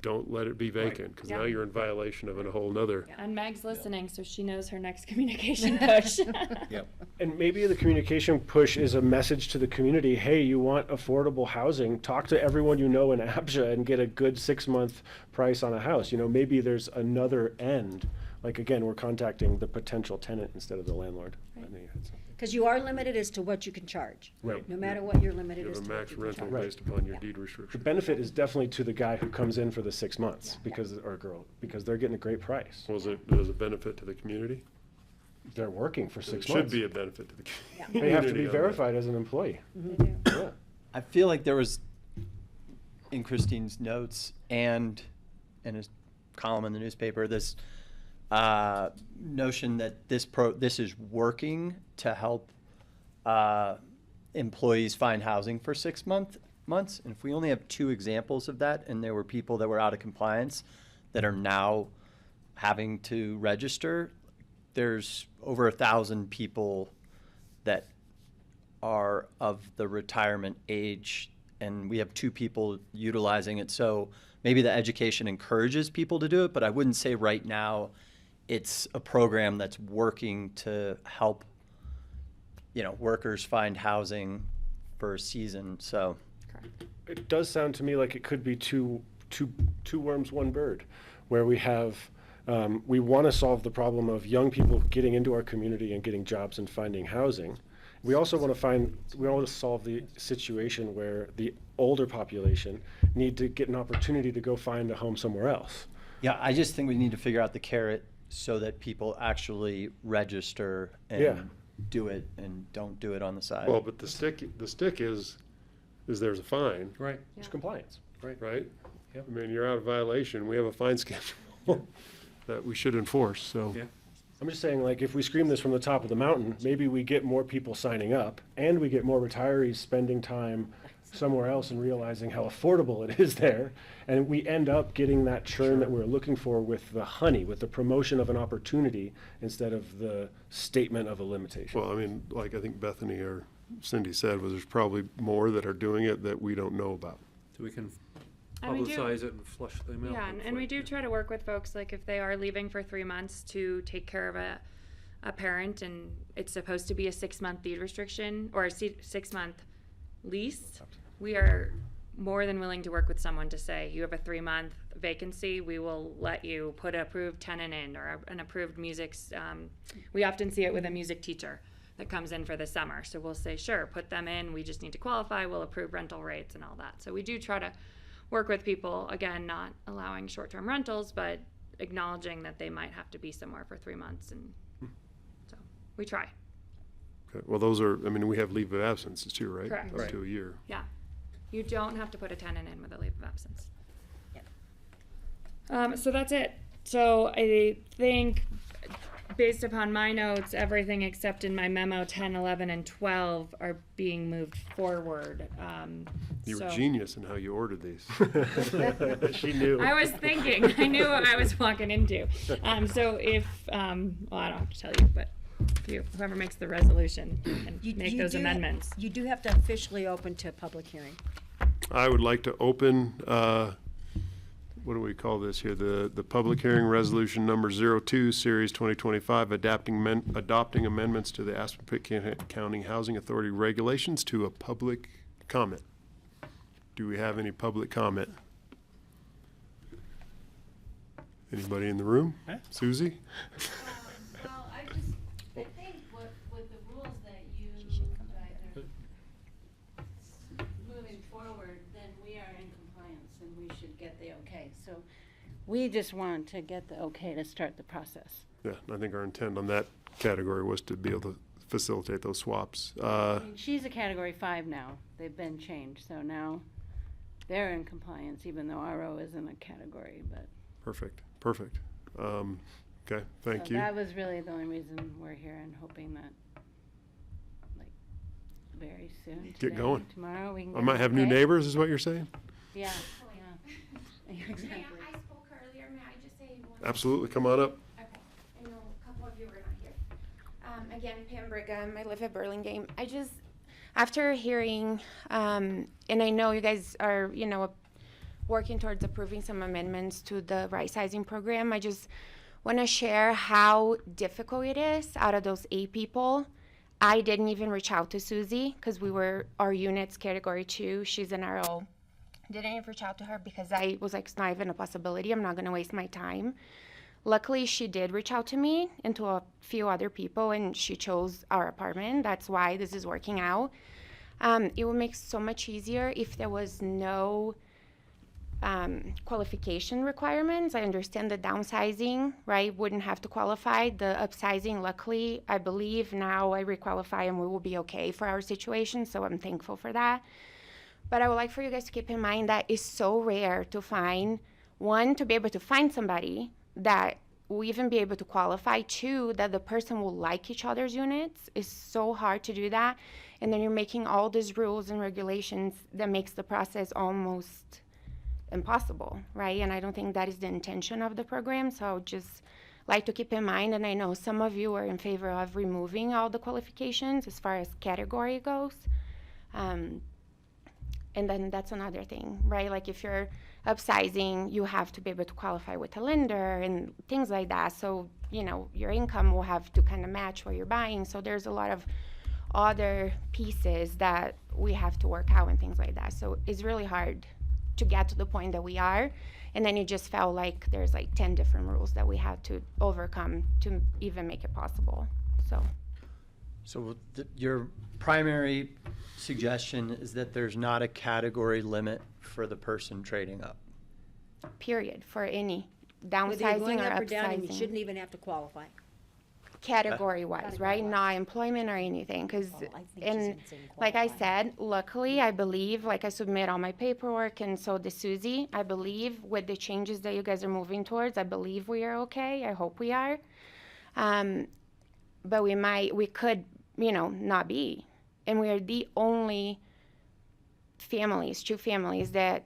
don't let it be vacant, because now Yeah. you're in violation of a whole nother. And Meg's listening, so she knows her next communication push. Yep. And maybe the communication push is a message to the community, hey, you want affordable housing, talk to everyone you know in APCHA and get a good 6-month price on a house. Maybe there's another end. Like, again, we're contacting the potential tenant instead of the landlord. I think you had something. Because you are limited as to what you can charge. Right. No matter what, you're limited You as have a to what max you can rental charge. based upon your Yeah. deed The restriction. benefit is definitely to the guy who comes in for the 6 months because they're getting a great price. Was it, does it benefit to the community? They're working for It 6 should months. be a benefit to the Yeah. community. They have to be on that. verified as an employee. They do. Yeah. I feel like there was, in Christine's notes and in his column in the newspaper, this notion that this is working to help employees find housing for 6 months. And if we only have 2 examples of that, and there were people that were out of compliance that are now having to register, there's over 1,000 people that are of the retirement age, and we have 2 people utilizing it. So maybe the education encourages people to do it, but I wouldn't say right now it's a program that's working to help, workers find housing for a season. So It does sound to me like it could be two worms, one bird, where we have, we want to solve the problem of young people getting into our community and getting jobs and finding housing. We also want to solve the situation where the older population need to get an opportunity to go find a home somewhere else. yeah, I just think we need to figure out the carrot so that people actually register and Yeah. do it and don't do it on the side. Well, but the stick is there's a fine, Right. It's compliance, right? right? Yep. I mean, you're out of violation, we have a fine schedule that we should enforce, so. Yeah. I'm just saying, like, if we scream this from the top of the mountain, maybe we get more people signing up, and we get more retirees spending time somewhere else and realizing how affordable it is there, and we end up getting that churn that we're looking for with the honey, with the promotion of an opportunity instead of the statement of a limitation. Well, I mean, like I think Bethany or Cindy said, was there's probably more that are doing it that we don't know about. So we can And we do- publicize it and flush them out. Yeah, and we hopefully. do try to work with folks, like if they are leaving for 3 months to take care of a parent, and it's supposed to be a 6-month deed restriction or a 6-month lease, we are more than willing to work with someone to say, you have a 3-month vacancy, we will let you put an approved tenant in or an approved we often see it with a music teacher that comes in for the summer. So we'll say, sure, put them in, we just need to qualify, we'll approve rental rates and all that. So we do try to work with people, again, not allowing short-term rentals, but acknowledging that they might have to be somewhere for 3 months, and so we try. Okay, well, those are, I mean, we have leave of absences too, right? Correct. Up to a year. Yeah, you don't have to put a tenant in with a leave of absence. So that's it. So I think, based upon my notes, everything except in my memo 10, 11, and 12 are being moved forward. You were so- genius in how you ordered these. She knew. I was thinking, I knew what I was walking into. So if, well, I don't have to tell you, but Whoever makes the resolution can You- make you those do- amendments. You do have to officially open to public hearing. I would like to open, what do we call this here? The public hearing resolution number 02, series 2025, adopting amendments to the Aspen Pitkin County Housing Authority regulations to a public comment. Do we have any public comment? Anybody in the room? Susie? Well, I think with the rules that you guys are moving forward, then we are in compliance and we should get the okay. So we just want to get the okay to start the process. Yeah, I think our intent on that category was to be able to facilitate those swaps. I mean, she's a category 5 now. They've been changed, so now they're in compliance, even though RO isn't a category, but. Perfect. Okay, thank So you. that was really the only reason we're here and hoping that, like, very soon, Get today, going. tomorrow, we can I get might an have new okay. neighbors, is what you're saying? Yeah, Ma'am, exactly. I spoke earlier, may I just say one? Absolutely, come on up. Okay, I know a couple of you were not here. Again, Pam Brigham, I live at Burlingame. I just, after hearing, and I know you guys are, working towards approving some amendments to the right sizing program, I just want to share how difficult it is out of those 8 people. I didn't even reach out to Susie because our unit's category 2, she's an RO. Didn't even reach out to her because I was like, it's not even a possibility. I'm not going to waste my time. Luckily, she did reach out to me and to a few other people, and she chose our apartment. That's why this is working out. It would make so much easier if there was no qualification requirements. I understand the downsizing, right, wouldn't have to qualify. The upsizing, luckily, I believe now I requalify and we will be okay for our situation, so I'm thankful for that. But I would like for you guys to keep in mind that it's so rare to find, one, to be able to find somebody that will even be able to qualify, 2, that the person will like each other's units. It's so hard to do that. And then you're making all these rules and regulations that makes the process almost impossible, right? And I don't think that is the intention of the program. So I would just like to keep in mind, and I know some of you are in favor of removing all the qualifications as far as category goes. And then that's another thing, right? Like if you're upsizing, you have to be able to qualify with a lender and things like that. So, your income will have to kind of match what you're buying. So there's a lot of other pieces that we have to work out and things like that. So it's really hard to get to the point that we are. And then it just felt like there's like 10 different rules that we had to overcome to even make it possible. So your primary suggestion is that there's not a category limit for the person trading up? Period, for any Whether you're downsizing going or up or down, and you upsizing. shouldn't even have to qualify. Category-wise, right? Not employment or anything, because, Oh, I think she's and saying like I qualify. said, luckily, I believe, like I submit all my paperwork, and so did Susie, I believe with the changes that you guys are moving towards, I believe we are okay, I hope we are. But we could, not be. And we are the only 2 families that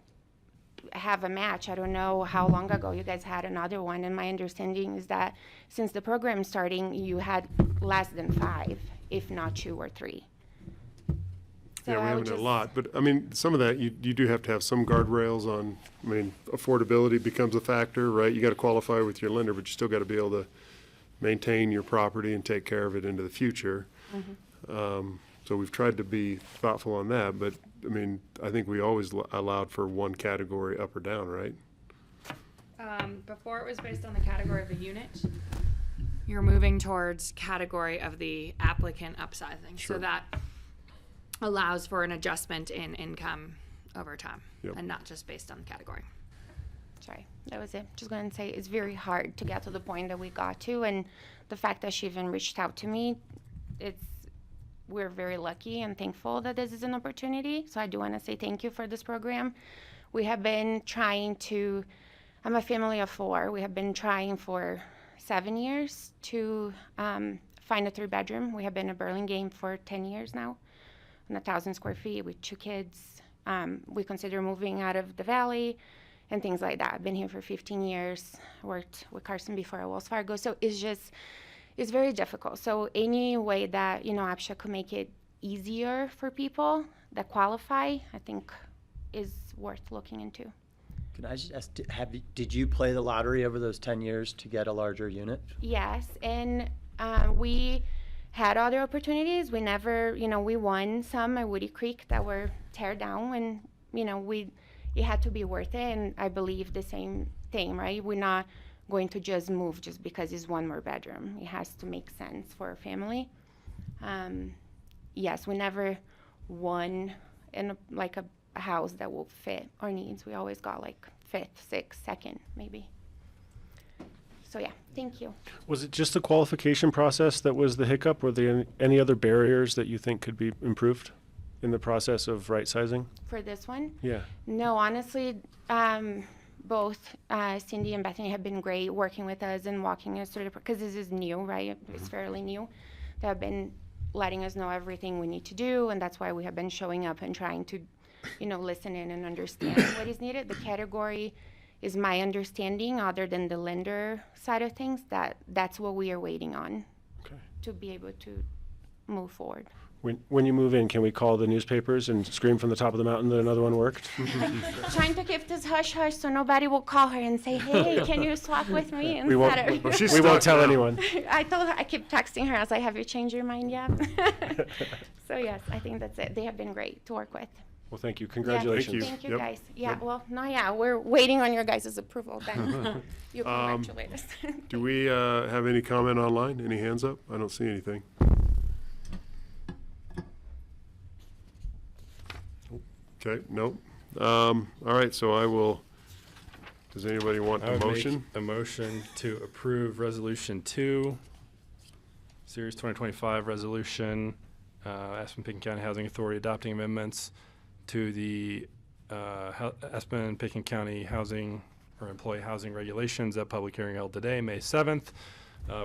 have a match. I don't know how long ago you guys had another one, and my understanding is that since the program starting, you had less than 5, if not 2 or 3. So Yeah, we I would haven't a just- lot, but I mean, some of that, you do have to have some guardrails on, affordability becomes a factor, right? You gotta qualify with your lender, but you still gotta be able to maintain your property and take care of it into the future. So we've tried to be thoughtful on that, but, I think we always allowed for one category up or down, right? Before it was based on the category of the unit, you're moving towards category of the applicant upsizing. Sure. So that allows for an adjustment in income over time Yep. and not just based on the category. Sorry, that was it. Just going to say it's very hard to get to the point that we got to, and the fact that she even reached out to me, we're very lucky and thankful that this is an opportunity. So I do want to say thank you for this program. We have been trying to, I'm a family of 4. We have been trying for 7 years to find a 3-bedroom. We have been in Burlingame for 10 years now, on 1,000 square feet with 2 kids. We consider moving out of the valley and things like that. I've been here for 15 years, worked with Carson before at Wells Fargo. So it's just, it's very difficult. So any way that, APCHA could make it easier for people that qualify, I think is worth looking into. Can I just ask, did you play the lottery over those 10 years to get a larger unit? Yes, and we had other opportunities. We never, we won some at Woody Creek that were tear down, and it had to be worth it. And I believe the same thing, right? We're not going to just move just because it's one more bedroom. It has to make sense for a family. Yes, we never won in a house that will fit our needs. We always got like 5th, 6th, 2nd, maybe. So yeah, thank you. Was it just the qualification process that was the hiccup? Were there any other barriers that you think could be improved in the process of right sizing? For this one? Yeah. No, honestly, both Cindy and Bethany have been great working with us and walking us through because this is new, right? It's fairly new. They have been letting us know everything we need to do, and that's why we have been showing up and trying to, listen in and understand what is needed. The category is my understanding, other than the lender side of things, that's what we are waiting on to be able to move forward. When you move in, can we call the newspapers and scream from the top of the mountain that another one worked? Trying to keep this hush-hush so nobody will call her and say, hey, can you swap with me? We won't tell anyone. I keep texting her. I was like, have you changed your mind yet? So yes, I think that's it. They have been great to work with. Well, thank you. Congratulations. Thank you, guys. Yeah, we're waiting on your guys' approval then. You congratulate us. Do we have any comment online? Any hands up? I don't see anything. Okay, nope. All right, so I will, does anybody want a motion? A motion to approve Resolution 2, Series 2025 Resolution, Aspen Pitkin County Housing Authority adopting amendments to the Aspen Pitkin County Housing or Employee Housing Regulations at public hearing held today, May 7th,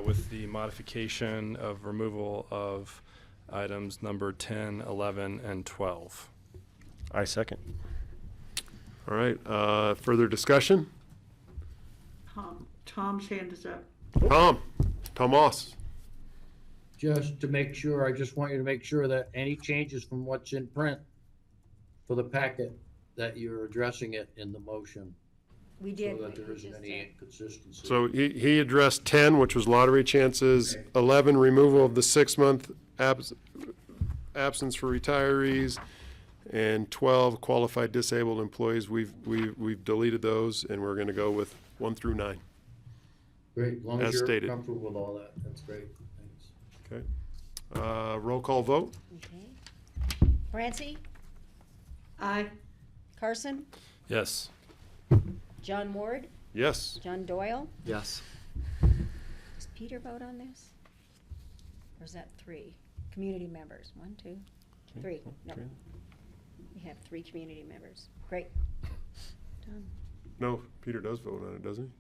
with the modification of removal of items number 10, 11, and 12. I second. All right, further discussion? Tom's hand is up. Tomas. Just to make sure, I just want you to make sure that any changes from what's in print for the packet, that you're addressing it in the motion. We did. So that there isn't any inconsistency. So he addressed 10, which was lottery chances, 11, removal of the 6-month absence for retirees, and 12, qualified disabled employees. We've deleted those, and we're going to go with 1 through 9. Great, as long as as you're stated. comfortable with all that, that's great, thanks. Okay. Roll call vote. Okay. Francie? Aye. Carson? Yes. John Ward? Yes. John Doyle? Yes. Does Peter vote on this? Or is that 3? Community members, 1, 2, 3. No. We have 3 community members. Great. Done. No, Peter does vote on it, doesn't he?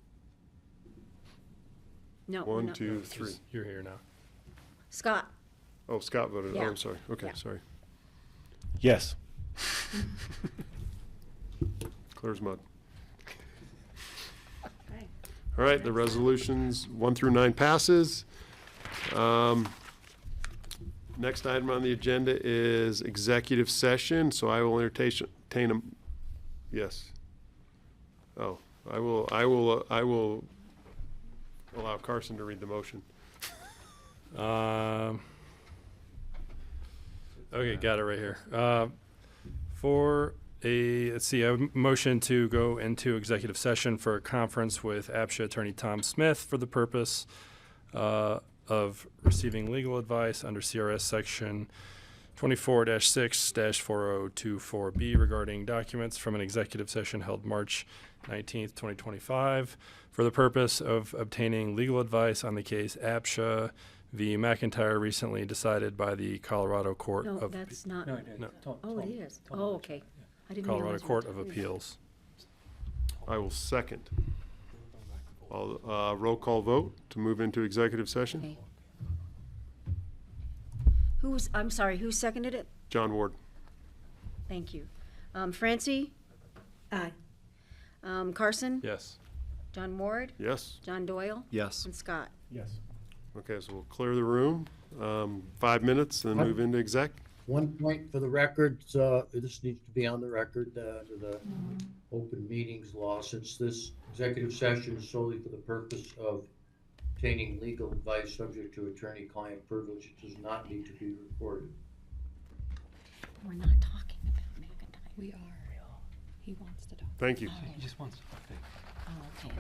No. 1, no. 2, 3. You're here now. Scott? Oh, Scott voted. Yeah. Oh, I'm sorry. Okay, Yeah. sorry. Yes. Clear as mud. Okay. All right, the resolutions 1 through 9 passes. Next item on the agenda is executive session, so I will entertain a, yes. Oh, I will allow Carson to read the motion. Okay, got it right here. Let's see, a motion to go into executive session for a conference with APCHA Attorney Tom Smith for the purpose of receiving legal advice under C.R.S. Section 24-6-4024B regarding documents from an executive session held March 19th, 2025, for the purpose of obtaining legal advice on the case APCHA v. McIntyre, recently decided by the Colorado Court No, of that's not. No. Oh, it is. Oh, okay. I didn't Colorado realize we Court were of talking about Appeals. I will second. Roll call vote to move into executive session. Okay. I'm sorry, who seconded it? John Ward. Thank you. Francie? Aye. Carson? Yes. John Ward? Yes. John Doyle? Yes. And Scott? Yes. Okay, so we'll clear the room, 5 minutes, and then move into exec. One point for the record, this needs to be on the record, under the open meetings law, since this executive session is solely for the purpose of obtaining legal advice subject to attorney-client privilege, it does not need to be recorded. We're not talking about McIntyre. We are. He wants to talk. Thank you. He just wants to update. Oh, okay.